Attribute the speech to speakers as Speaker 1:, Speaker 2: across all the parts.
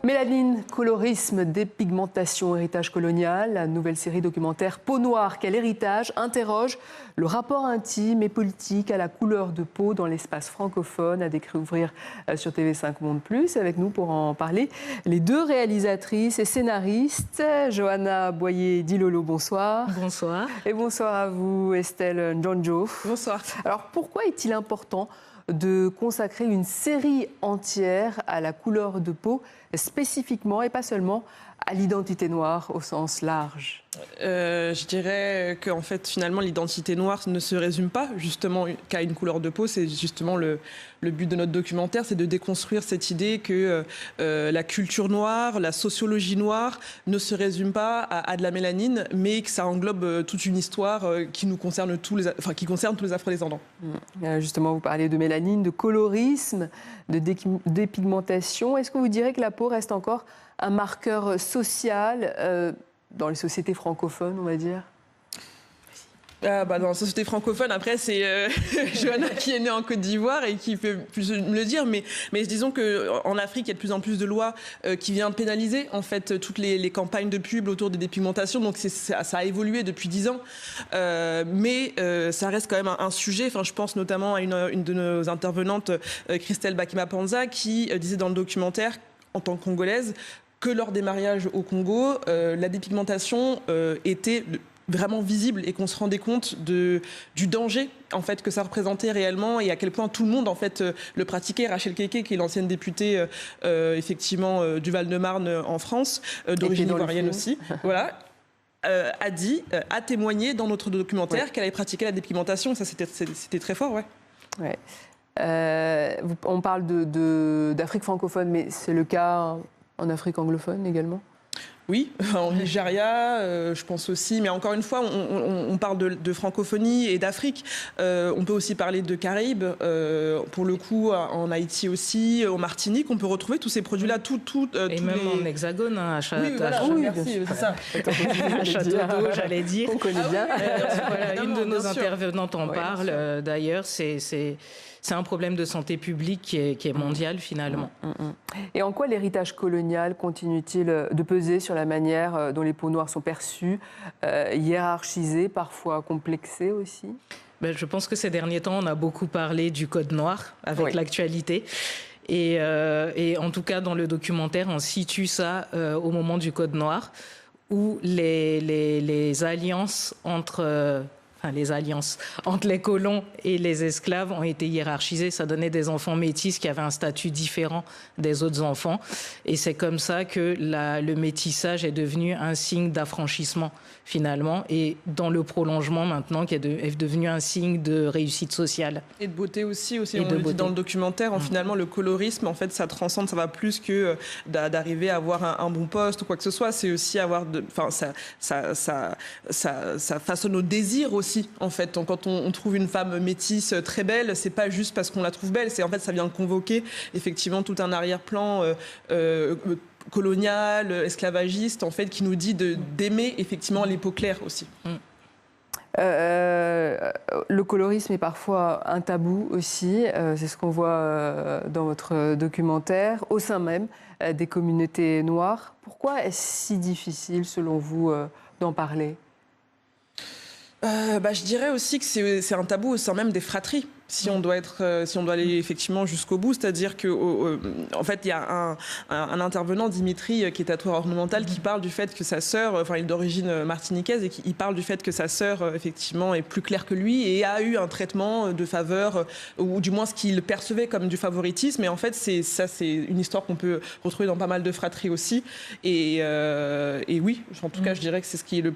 Speaker 1: Mélanine, colorisme, dépigmentation, héritage colonial. La nouvelle série documentaire Peau noire, quel héritage interroge le rapport intime et politique à la couleur de peau dans l'espace francophone, à découvrir sur TV5 Monde Plus. Avec nous pour en parler, les deux réalisatrices et scénaristes. Johanna Boyer-Dilolo, bonsoir.
Speaker 2: Bonsoir.
Speaker 1: Et bonsoir à vous, Estelle Njonjo.
Speaker 2: Bonsoir.
Speaker 1: Alors pourquoi est-il important de consacrer une série entière à la couleur de peau spécifiquement et pas seulement à l'identité noire au sens large?
Speaker 2: Je dirais qu'en fait, finalement, l'identité noire ne se résume pas justement qu'à une couleur de peau. C'est justement le but de notre documentaire, c'est de déconstruire cette idée que la culture noire, la sociologie noire ne se résume pas à de la mélanine, mais que ça englobe toute une histoire qui nous concerne qui concerne tous les afro-descendants.
Speaker 1: Justement, vous parlez de mélanine, de colorisme, de dépigmentation. Est-ce que vous direz que la peau reste encore un marqueur social dans les sociétés francophones, on va dire?
Speaker 2: Dans la société francophone, après, c'est Johanna qui est née en Côte d'Ivoire et qui peut plus me le dire. Mais disons qu'en Afrique, il y a de plus en plus de lois qui viennent pénaliser en fait toutes les campagnes de pub autour des dépigmentations. Donc ça a évolué depuis 10 ans. Mais ça reste quand même un sujet. Enfin, je pense notamment à une de nos intervenantes, Christelle Bakima-Panza, qui disait dans le documentaire, en tant que Congolaise, que lors des mariages au Congo, la dépigmentation était vraiment visible et qu'on se rendait compte du danger en fait que ça représentait réellement et à quel point tout le monde en fait le pratiquait. Rachel Keke, qui est l'ancienne députée effectivement du Val-de-Marne en France, d'origine ivoirienne aussi, voilà. A témoigné dans notre documentaire qu'elle avait pratiqué la dépigmentation. Et ça, c'était très fort, ouais.
Speaker 1: On parle d'Afrique francophone, mais c'est le cas en Afrique anglophone également?
Speaker 2: Oui, en Nigeria, je pense aussi. Mais encore une fois, on parle de francophonie et d'Afrique. On peut aussi parler de Caraïbes. Pour le coup, en Haïti aussi, au Martinique, on peut retrouver tous ces produits-là.
Speaker 3: Et même en Hexagone, à Château d'eau, j'allais dire.
Speaker 1: On connaît bien.
Speaker 3: Voilà, une de nos intervenantes en parle. D'ailleurs, c'est un problème de santé publique qui est mondial finalement.
Speaker 1: Et en quoi l'héritage colonial continue-t-il de peser sur la manière dont les peaux noires sont perçues, hiérarchisées, parfois complexées aussi?
Speaker 3: Je pense que ces derniers temps, on a beaucoup parlé du code noir avec l'actualité. Et en tout cas, dans le documentaire, on situe ça au moment du code noir, où les alliances entre les colons et les esclaves ont été hiérarchisées. Ça donnait des enfants métis qui avaient un statut différent des autres enfants. Et c'est comme ça que le métissage est devenu un signe d'affranchissement, finalement. Et dans le prolongement, maintenant, qui est devenu un signe de réussite sociale.
Speaker 2: Et de beauté aussi on le dit dans le documentaire. Finalement, le colorisme, en fait, ça transcende, ça va plus que d'arriver à avoir un bon poste ou quoi que ce soit. C'est aussi avoir... ça façonne nos désirs aussi. En fait, quand on trouve une femme métisse très belle, c'est pas juste parce qu'on la trouve belle, c'est en fait ça vient convoquer effectivement tout un arrière-plan colonial, esclavagiste, en fait, qui nous dit d'aimer effectivement les peaux claires aussi.
Speaker 1: Le colorisme est parfois un tabou aussi, c'est ce qu'on voit dans votre documentaire, au sein même des communautés noires. Pourquoi est-ce si difficile, selon vous, d'en parler?
Speaker 2: Je dirais aussi que c'est un tabou au sein même des fratries. Si on doit aller effectivement jusqu'au bout, c'est-à-dire que en fait il y a un intervenant, Dimitri, qui est tatoueur ornemental, qui parle du fait que sa sœur, il est d'origine martiniquaise, et qui parle du fait que sa sœur effectivement est plus claire que lui et a eu un traitement de faveur, ou du moins ce qu'il percevait comme du favoritisme. Et en fait c'est une histoire qu'on peut retrouver dans pas mal de fratries aussi. Et oui, en tout cas je dirais que c'est ce qui est le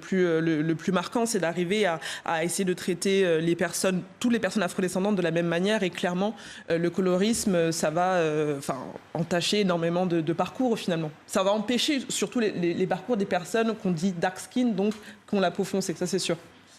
Speaker 2: plus marquant, c'est d'arriver à essayer de traiter toutes les personnes afrodescendantes de la même manière. Et clairement, le colorisme, ça va entacher énormément de parcours finalement. Ça va empêcher surtout les parcours des personnes qu'on dit dark skin, donc qui ont la peau foncée, ça c'est sûr.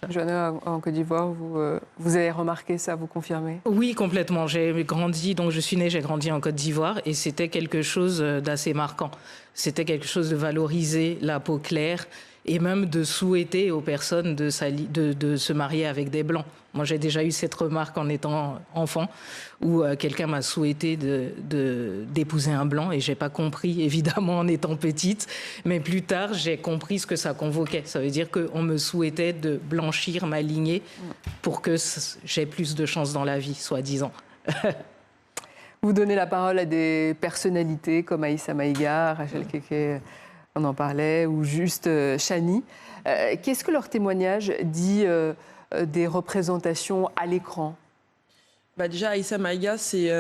Speaker 1: Johanna, en Côte d'Ivoire, vous avez remarqué ça, vous confirmez?
Speaker 3: Oui, complètement. J'ai grandi, donc je suis née, j'ai grandi en Côte d'Ivoire et c'était quelque chose d'assez marquant. C'était quelque chose de valoriser la peau claire et même de souhaiter aux personnes de se marier avec des blancs. Moi, j'ai déjà eu cette remarque en étant enfant, où quelqu'un m'a souhaité d'épouser un blanc, et j'ai pas compris, évidemment, en étant petite. Mais plus tard, j'ai compris ce que ça convoquait. Ça veut dire qu'on me souhaitait de blanchir ma lignée pour que j'ai plus de chance dans la vie, soi-disant.
Speaker 1: Vous donnez la parole à des personnalités comme Aïssa Maïga, Rachel Keke, on en parlait, ou juste Chani. Qu'est-ce que leur témoignage dit des représentations à l'écran?
Speaker 2: Déjà, Aïssa Maïga, c'est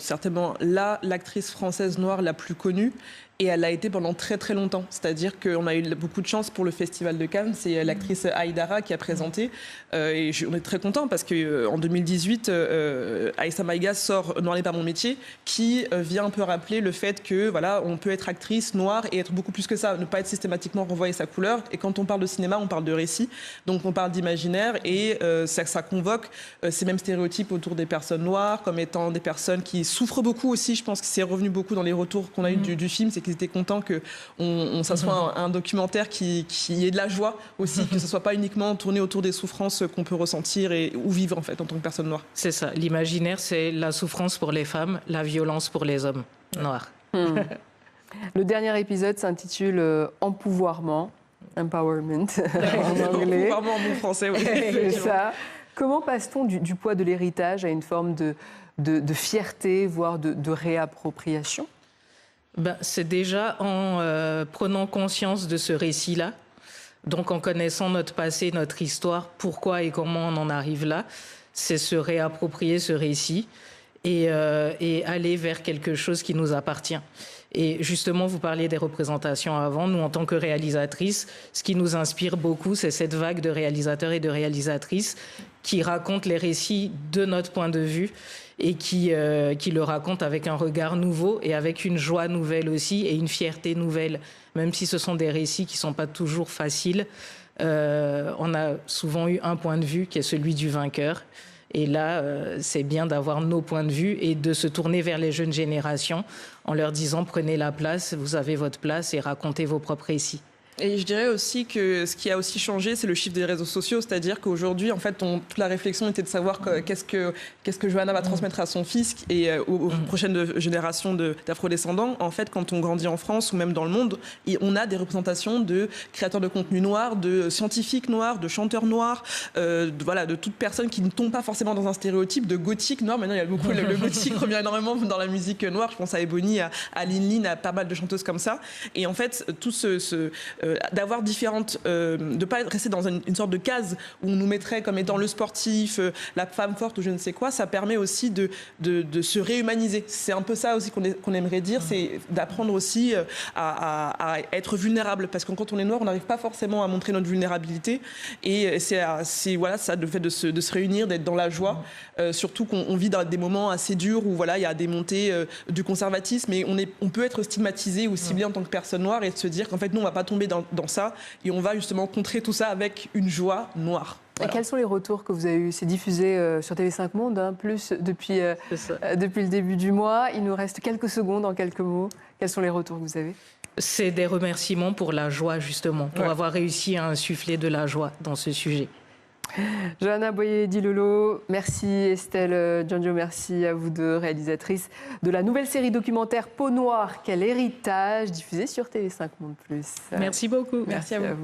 Speaker 2: certainement l'actrice française noire la plus connue. Et elle a été pendant très très longtemps. C'est-à-dire qu'on a eu beaucoup de chance pour le Festival de Cannes. C'est l'actrice Aïdara qui a présenté. Et on est très content parce qu'en 2018, Aïssa Maïga sort Noir n'est pas mon métier, qui vient un peu rappeler le fait que voilà, on peut être actrice noire et être beaucoup plus que ça, ne pas être systématiquement renvoyer sa couleur. Et quand on parle de cinéma, on parle de récit. Donc on parle d'imaginaire et ça convoque ces mêmes stéréotypes autour des personnes noires comme étant des personnes qui souffrent beaucoup aussi. Je pense que c'est revenu beaucoup dans les retours qu'on a eu du film, c'est qu'ils étaient contents que ça soit un documentaire qui ait de la joie aussi, que ce soit pas uniquement tourné autour des souffrances qu'on peut ressentir ou vivre en fait en tant que personne noire.
Speaker 3: C'est ça. L'imaginaire, c'est la souffrance pour les femmes, la violence pour les hommes noirs.
Speaker 1: Le dernier épisode s'intitule Empouvoirment, Empowerment en anglais.
Speaker 2: Empouvoirment en bon français, oui.
Speaker 1: C'est ça. Comment passe-t-on du poids de l'héritage à une forme de fierté, voire de réappropriation?
Speaker 3: C'est déjà en prenant conscience de ce récit-là, donc en connaissant notre passé, notre histoire, pourquoi et comment on en arrive là, c'est se réapproprier ce récit et aller vers quelque chose qui nous appartient. Et justement, vous parliez des représentations avant. Nous, en tant que réalisatrices, ce qui nous inspire beaucoup, c'est cette vague de réalisateurs et de réalisatrices qui racontent les récits de notre point de vue et qui le racontent avec un regard nouveau et avec une joie nouvelle aussi et une fierté nouvelle. Même si ce sont des récits qui ne sont pas toujours faciles, on a souvent eu un point de vue qui est celui du vainqueur. Et là, c'est bien d'avoir nos points de vue et de se tourner vers les jeunes générations en leur disant « prenez la place, vous avez votre place et racontez vos propres récits ».
Speaker 2: Et je dirais aussi que ce qui a aussi changé, c'est le chiffre des réseaux sociaux. C'est-à-dire qu'aujourd'hui, en fait, toute la réflexion était de savoir qu'est-ce que Johanna va transmettre à son fils et aux prochaines générations d'afrodescendants. En fait, quand on grandit en France ou même dans le monde, on a des représentations de créateurs de contenu noirs, de scientifiques noirs, de chanteurs noirs, de toute personne qui ne tombe pas forcément dans un stéréotype de gothique noir. Maintenant, il y a beaucoup le gothique revient énormément dans la musique noire. Je pense à Ebony, à Lin Lin, à pas mal de chanteuses comme ça. Et en fait, tout d'avoir différentes, de pas rester dans une sorte de case où on nous mettrait comme étant le sportif, la femme forte ou je ne sais quoi, ça permet aussi de se réhumaniser. C'est un peu ça aussi qu'on aimerait dire, c'est d'apprendre aussi à être vulnérable, parce que quand on est noir, on n'arrive pas forcément à montrer notre vulnérabilité, et c'est voilà ça, le fait de se réunir, d'être dans la joie, surtout qu'on vit dans des moments assez durs où voilà il y a des montées du conservatisme, et on peut être stigmatisé ou ciblé en tant que personne noire, et de se dire qu'en fait nous on va pas tomber dans ça, et on va justement contrer tout ça avec une joie noire. Voilà.
Speaker 1: Et quels sont les retours que vous avez eus? C'est diffusé sur TV5 Monde, plus depuis le début du mois. Il nous reste quelques secondes, en quelques mots. Quels sont les retours que vous avez? C'est
Speaker 3: des remerciements pour la joie, justement, pour avoir réussi à insuffler de la joie dans ce sujet.
Speaker 1: Johanna Boyer-Dilolo, merci. Estelle Djanjo, merci à vous deux, réalisatrices de la nouvelle série documentaire Peau Noire, quel héritage, diffusée sur TV5 Monde+.
Speaker 3: Merci beaucoup.
Speaker 2: Merci à vous.